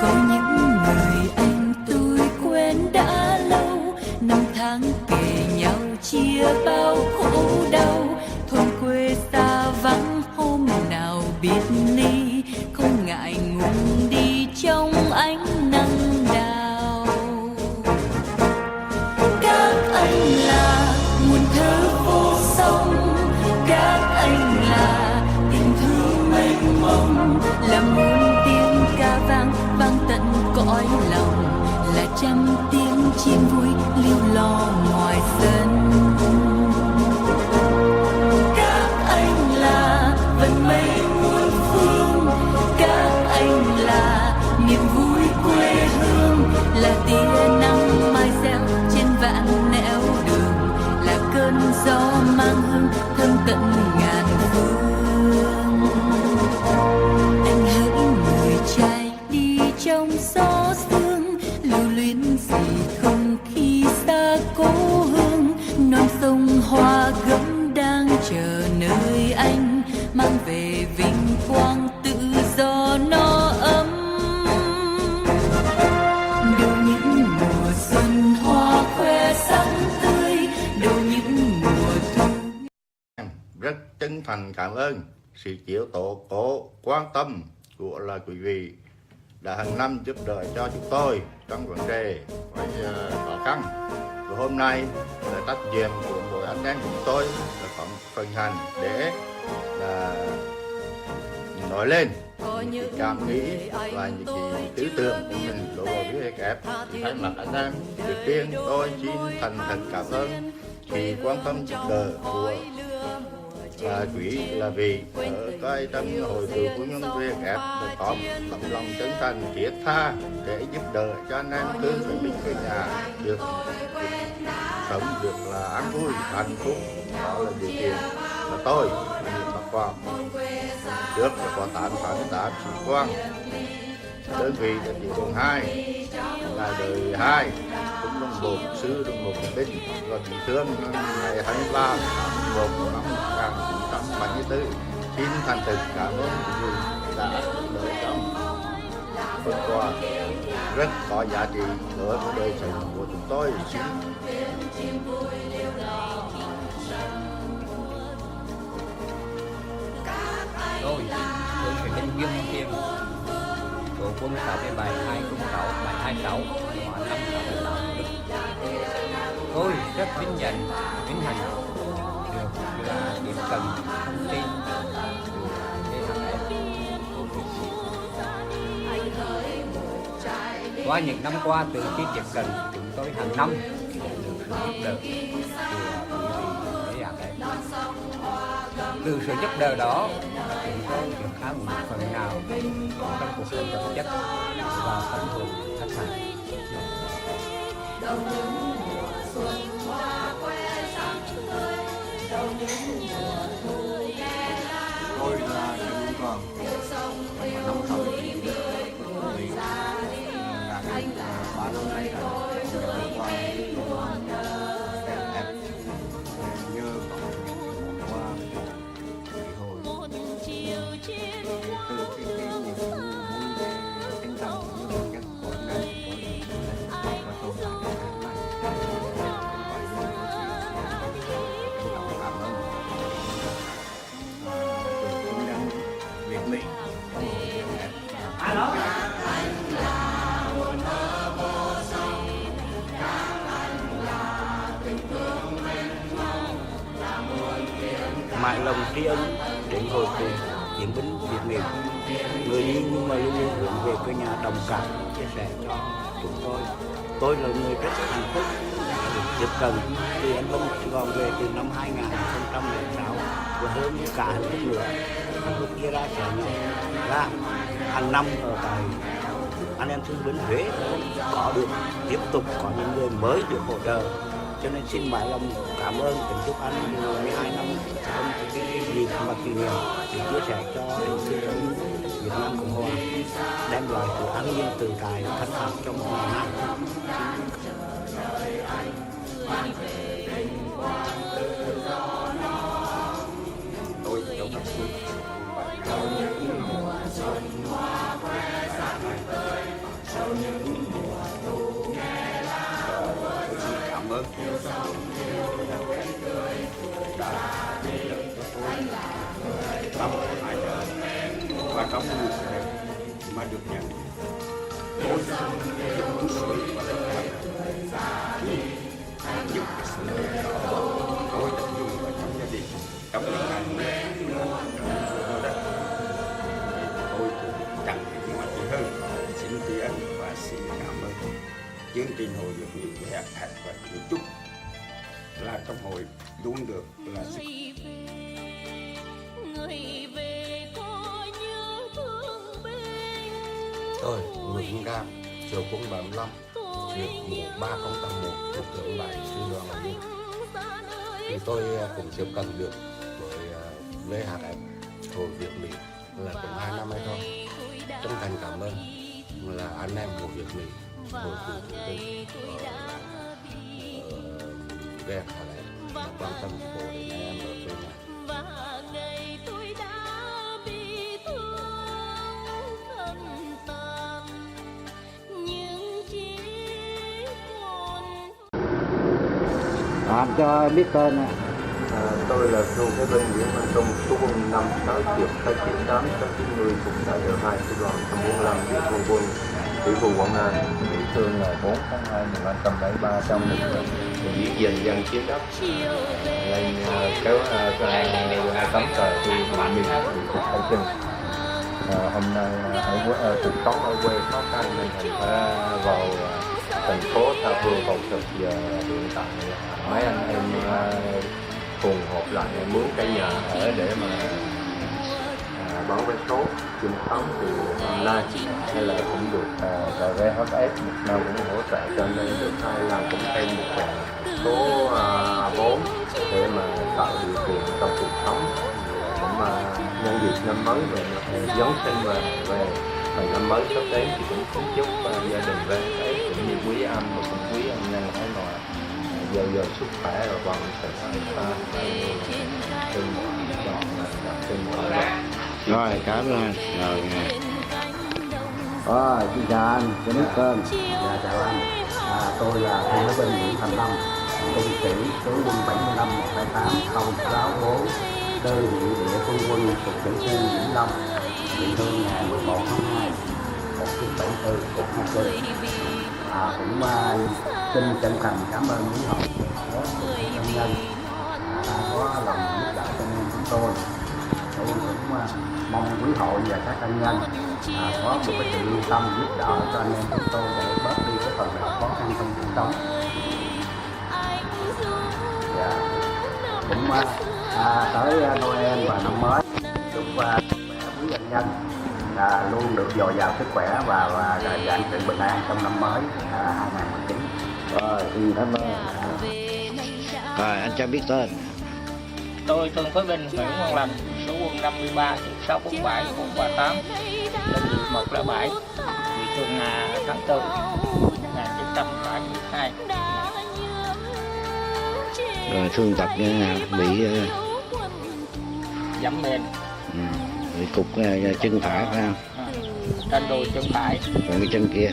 có những người anh tôi quen đã lâu, năm tháng kề nhau chia bao khổ đau. Thôn quê xa vắng hôm nào biết ly, không ngại ngùng đi trong ánh nắng đào. Các anh là nguồn thơ vô song, các anh là tình thương mênh mông, là muôn tiếng ca vang vang tận cõi lòng, là trăm tiếng chim vui liêu lo ngoài sân. Các anh là vận mây muôn phương, các anh là niềm vui quê hương, là tia nắng mai reo trên vạn nẻo đường, là cơn gió mang hương thơm tận ngàn phương. Anh hỡi người trai đi trong gió sương, lưu luyến gì không khi xa cố hương. Non sông hoa gấm đang chờ nơi anh, mang về vinh quang tự do no ấm. Đâu những mùa xuân hoa khoe sắc tươi, đâu những mùa thu. Rất chân thành cảm ơn sự chiếu cố quan tâm của là quý vị đã hàng năm giúp đỡ cho chúng tôi trong vấn đề khó khăn. Và hôm nay là trách nhiệm của mỗi anh em chúng tôi là có phần hành để là nói lên những cảm nghĩ và những cái tư tưởng của mình đối với WWF. Thay mặt anh em, trước tiên tôi xin thành thật cảm ơn sự quan tâm giúp đỡ của quý là vì ở cái trong hội cựu quân nhân WWF đã có tấm lòng chân thành thiết tha để giúp đỡ cho anh em thương bệnh binh về nhà được sống được là an vui hạnh phúc. Đó là điều kiện mà tôi Nguyễn Bắc Quang trước là có 868 sĩ quan đơn vị là tiểu đoàn 2 là đời 2 cũng đồng bộ sư đồng bộ binh và bị thương ngày 23 tháng 1 năm 1974. Xin thành thực cảm ơn quý vị đã đợi trong phần quà rất có giá trị đối với đời sống của chúng tôi. Xin tôi phải danh dương tiền của quân 67 206 726 hóa 568 Đức. Tôi rất vinh hạnh được tiếp cận thông tin qua những năm qua. Từ khi tiếp cận chúng tôi hàng năm được sự giúp đỡ của quý vị để giảm đấy. Từ sự giúp đỡ đó chúng tôi được khá một phần nào trong cuộc sống vật chất và tâm hồn thanh thản. Tôi là Trần Hữu Cường, và năm sau thì tôi là anh 3 năm nay là qua em nhớ có qua hồi từ cái nhiệm vụ muốn tinh thần như vật chất của anh và tồn tại mãi lòng tri ân đến hội cựu chiến binh Việt Nam, người đi nhưng mà luôn luôn hướng về quê nhà đồng cảm chia sẻ cho chúng tôi. Tôi là người rất hạnh phúc được tiếp cận từ anh Vân Sài Gòn về từ năm 2006 và hơn cả hạnh phúc nữa. Hạnh phúc kia ra sẽ ra hàng năm ở tại anh em thương binh Huế có được tiếp tục có những người mới được hỗ trợ. Cho nên xin mãi lòng cảm ơn kính chúc anh 12 năm trong cái dịp mà kỷ niệm để chia sẻ cho Việt Nam Cộng Hòa, đem lại sự an yên tự tại thanh thản trong mọi năm. tôi trong tập Xin cảm ơn đã tâm hại và trong người mà được nhận tôi được ứng xử và được nhận giúp cái sự tôi tập trung vào trong gia đình trong những ngày tôi cũng chẳng thể nói gì hơn. Xin tri ân và xin cảm ơn chương trình Hội Việt Mỹ của hẹn và kính chúc là trong hội luôn được là sức. Tôi Nguyễn Cam, chiều quân 75, việc mùa 3081, Cục trưởng Đại sư đoàn là gì? Thì tôi cũng tiếp cận được với VHF Hội Việt Mỹ là cũng 2 năm hay thôi. Chân thành cảm ơn là anh em của Việt Mỹ, hội cựu chiến binh VHF đã quan tâm phổ đến anh em ở quê nhà. Anh cho biết tên nè. Tôi là Cựu Phế binh Nguyễn Văn Trung, số quân 56 triệu 298 690 cục đại đội 2 sư đoàn 145 địa phương quân thủy khu Quảng Nam. Bị thương là 4 tháng 2 1573 trong lực lượng bị giành dân chiếm đất lên kéo cấm cờ thì bị cục tay chân. Hôm nay cuộc sống ở quê khó khăn nên thành phải vào thành phố Tha Phương cầu thực. Giờ hiện tại mấy anh em cùng họp lại mướn cái nhà ở để mà bán vé số truyền thống. Thì hôm nay hay là cũng được VHF một năm cũng hỗ trợ cho nên được 2 lần cũng thêm một số vốn để mà tạo điều kiện trong cuộc sống. Cũng nhân dịp năm mới về giáng sinh về năm mới sắp đến thì cũng kính chúc gia đình VHF cũng như quý anh và cũng quý anh nhân ở ngoài giờ sức khỏe rồi bằng sự trên mọi Rồi, cảm ơn. Rồi, xin chào anh, cho biết tên. Dạ, chào anh. Tôi là Cựu Phế binh Nguyễn Thành Long, công sĩ số quân 75 128 064, đơn vị địa phương quân cục trưởng khu Vĩnh Long, bị thương ngày 11 tháng 2 1974 cục Hà Kinh. Cũng xin chân thành cảm ơn quý hội của thân nhân đã có lòng giúp đỡ cho anh em chúng tôi. Tôi cũng mong quý hội và các thân nhân có một cái sự lưu tâm giúp đỡ cho anh em chúng tôi để bớt đi cái phần nào khó khăn trong cuộc sống. Dạ. Cũng tới Noel và năm mới chúc quý anh nhân luôn được dồi dào sức khỏe và dạng sự bình an trong năm mới 2019. Rồi, xin cảm ơn. Rồi, anh cho biết tên. Tôi Cựu Phế binh Nguyễn Văn Lành, số quân 53 647 138, đơn vị 107, bị thương tháng 4 1972. Rồi thương tật như thế nào? Bị Dẫm mềm. bị cục chân phải phải không? Trên đùi chân phải. Còn cái chân kia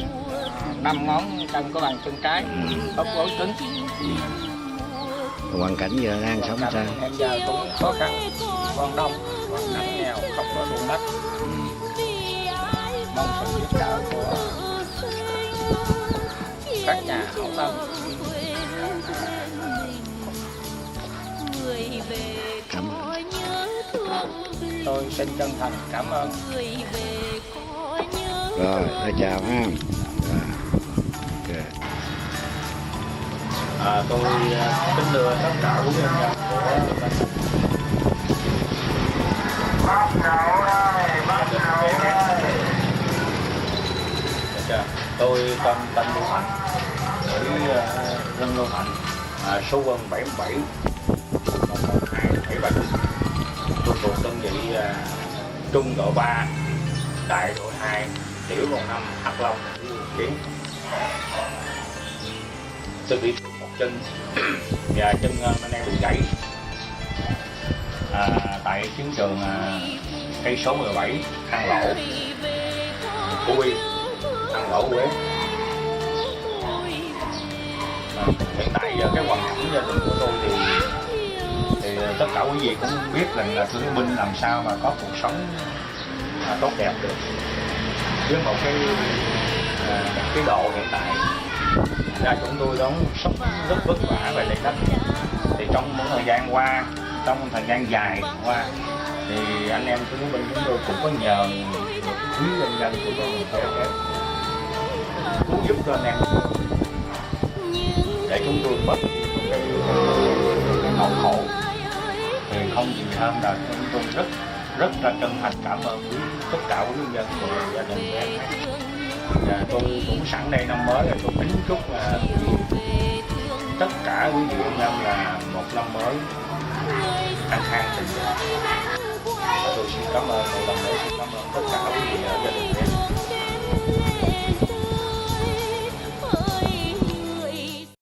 5 ngón chân có bằng chân trái, khớp gối cứng. hoàn cảnh giờ đang sống sao? Hiện giờ cũng khó khăn, con đông, con nắng nghèo, không có ruộng đất. Mong sự giúp đỡ của các nhà hảo tâm. Cảm ơn. Tôi xin chân thành cảm ơn. Rồi, tôi chào ha. Tôi kính đưa tất cả quý nhân dân của tôi tên Tân Lưu Thành, với Dân Lưu Thành, số quân 77 112 73. Tôi thuộc đơn vị trung đội 3 đại đội 2 tiểu đoàn 5 Hắc Long Chiến. Tôi bị một chân và chân bên em bị gãy tại chiến trường cây số 17 Thăng Lộ, Phú Yên, Thăng ở Huế. Hiện tại giờ cái hoàn cảnh gia đình của tôi thì tất cả quý vị cũng biết rằng là thương binh làm sao mà có cuộc sống tốt đẹp được với một cái độ hiện tại. Ra chúng tôi đóng sống rất vất vả về đây đất. Thì trong một thời gian qua, trong thời gian dài qua, thì anh em thương binh chúng tôi cũng có nhờ quý nhân dân của tôi cứu giúp cho anh em để chúng tôi bớt cái nỗi khổ. Thì không gì hơn là chúng tôi rất là chân thành cảm ơn quý tất cả quý nhân dân của gia đình của em. Và tôi cũng sẵn đây năm mới là tôi kính chúc tất cả quý vị anh em là một năm mới an khang thịnh vượng. Tôi xin cảm ơn một lần nữa, xin cảm ơn tất cả quý vị ở gia đình em.